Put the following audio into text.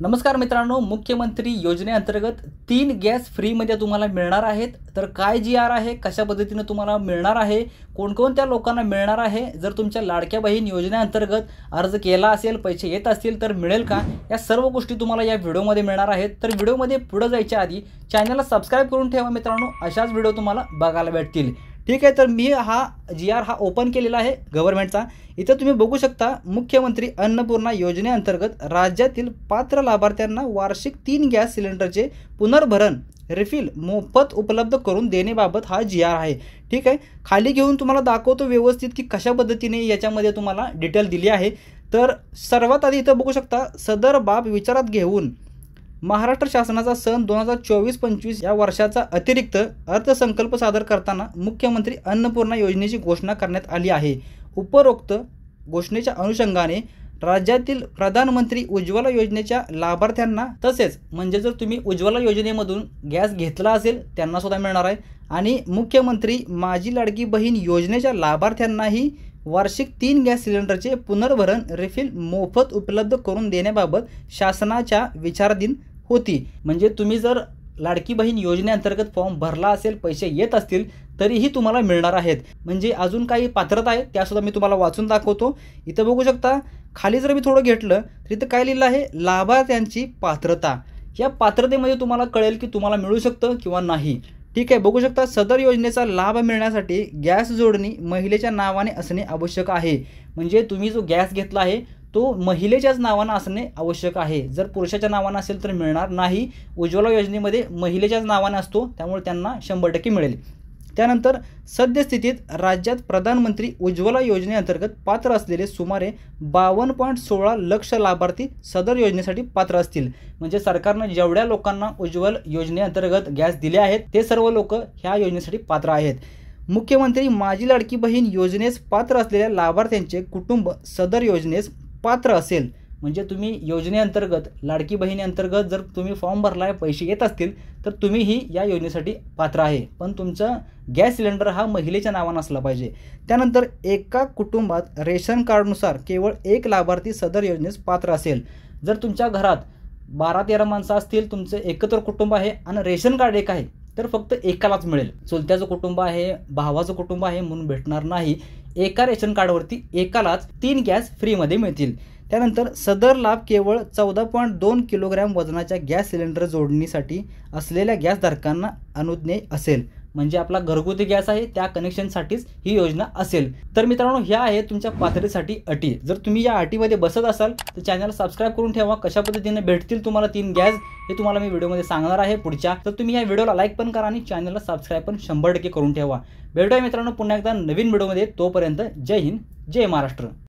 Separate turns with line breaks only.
नमस्कार मित्रांनो, मुख्यमंत्री योजनेअंतर्गत 3 गॅस फ्रीमध्ये तुम्हाला मिळणार आहेत। तर काय जी-आर आहे, कशा पद्धतीने तुम्हाला मिळणार आहे, कोणकोणत्या लोकांना मिळणार आहे, जर तुमच्या लाडक्या बहीण योजनेअंतर्गत अर्ज केला असेल, पैसे येत असतील तर मिळेल का, या सर्व गोष्टी तुम्हाला या व्हिडिओमध्ये मिळणार आहेत। तर व्हिडिओमध्ये पुढे जायच्या आधी चॅनलला सबस्क्राइब करून ठेवा मित्रांनो, अशाच व्हिडिओ तुम्हाला बघायला भेटतील। ठीक आहे, तर मी हा जी-आर ओपन केलेला आहे गव्हर्नमेंटचा। इथे तुम्ही बघू शकता, मुख्यमंत्री अन्नपूर्णा योजनेअंतर्गत राज्यातील पात्र लाभार्थ्यांना वार्षिक 3 गॅस सिलेंडरचे पुनर्भरण रिफिल मोफत उपलब्ध करून देण्याबाबत हा जी-आर आहे। ठीक आहे, खाली घेऊन तुम्हाला दाखवतो व्यवस्थित की कशा पद्धतीने याच्यामध्ये तुम्हाला डिटेल दिली आहे। तर सर्वात आधी इथं बघू शकता, सदर बाब विचारात घेऊन महाराष्ट्र शासनाचा सन 2024-25 या वर्षाचा अतिरिक्त अर्थसंकल्प सादर करताना मुख्यमंत्री अन्नपूर्णा योजनेची घोषणा करण्यात आली आहे। उपरोक्त घोषणेच्या अनुषंगाने राज्यातील प्रधानमंत्री उज्ज्वला योजनेच्या लाभार्थ्यांना, तसेच म्हणजे जर तुम्ही उज्ज्वला योजनेमधून गॅस घेतला असेल त्यांना सुद्धा मिळणार आहे, आणि मुख्यमंत्री माझी लाडकी बहीण योजनेच्या लाभार्थ्यांनाही वार्षिक 3 गॅस सिलेंडरचे पुनर्भरण रिफिल मोफत उपलब्ध करून देण्याबाबत शासनाच्या विचाराधीन होती। म्हणजे तुम्ही जर लाडकी बहीण योजनेअंतर्गत फॉर्म भरला असेल, पैसे येत असतील तरीही तुम्हाला मिळणार आहेत। म्हणजे अजून काही पात्रता आहेत त्यासुद्धा मी तुम्हाला वाचून दाखवतो। इथं बघू शकता, खाली जर मी थोडं घेतलं तर इथं काय लिहिलं आहे, लाभार्थ्यांची पात्रता। या पात्रतेमध्ये तुम्हाला कळेल की तुम्हाला मिळू शकतं किंवा नाही। ठीक आहे, बघू शकता, सदर योजनेचा लाभ मिळण्यासाठी गॅस जोडणी महिलेच्या नावाने असणे आवश्यक आहे। म्हणजे तुम्ही जो गॅस घेतला आहे तो महिलेच्याच नावाने असणे आवश्यक आहे। जर पुरुषाच्या नावाने असेल तर मिळणार नाही। उज्ज्वला योजनेमध्ये महिलेच्याच नावाने असतो, त्यामुळे त्यांना 100% मिळेल। त्यानंतर सद्यस्थितीत राज्यात प्रधानमंत्री उज्ज्वला योजनेअंतर्गत पात्र असलेले सुमारे 52.16 लाख लाभार्थी सदर योजनेसाठी पात्र असतील। म्हणजे सरकारने जेवढ्या लोकांना उज्ज्वल योजनेअंतर्गत गॅस दिले आहेत ते सर्व लोक ह्या योजनेसाठी पात्र आहेत। मुख्यमंत्री माझी लाडकी बहीण योजनेस पात्र असलेल्या लाभार्थ्यांचे कुटुंब सदर योजनेस पात्र असेल। म्हणजे तुम्ही योजनेअंतर्गत लाडकी बहिणीअंतर्गत जर तुम्ही फॉर्म भरला आहे, पैसे येत असतील तर तुम्हीही या योजनेसाठी पात्र आहे, पण तुमचा गॅस सिलेंडर हा महिलेच्या नावाने असला पाहिजे। त्यानंतर एका कुटुंबात रेशन कार्डनुसार केवळ एक लाभार्थी सदर योजनेस पात्र असेल। जर तुमच्या घरात 12-13 माणसं असतील, तुमचं एकत्र कुटुंब आहे आणि रेशन कार्ड एक आहे, तर फक्त एकालाच मिळेल। चुलत्याचं कुटुंब आहे, भावाचं कुटुंब आहे म्हणून भेटणार नाही। एका रेशन कार्डवरती एकालाच 3 गॅस फ्रीमध्ये मिळतील। त्यानंतर सदर लाभ केवळ 14.2 किलोग्रॅम वजनाच्या गॅस सिलेंडर जोडणीसाठी असलेल्या गॅसधारकांना अनुज्ञेय असेल। म्हणजे आपला घरगुती गॅस आहे त्या कनेक्शनसाठीच ही योजना असेल। तर मित्रांनो, ह्या आहे तुमच्या पात्रतेसाठी अटी। जर तुम्ही या अटीमध्ये बसत असाल तर चॅनल सबस्क्राइब करून ठेवा। कशा पद्धतीने भेटतील तुम्हाला 3 गॅस हे तुम्हाला मी व्हिडिओमध्ये सांगणार आहे पुढच्या। तर तुम्ही या व्हिडिओला लाईक पण करा आणि चॅनलला सबस्क्राइब पण 100% करून ठेवा। भेटूया मित्रांनो पुन्हा एकदा नवीन व्हिडिओमध्ये। तोपर्यंत जय हिंद, जय महाराष्ट्र।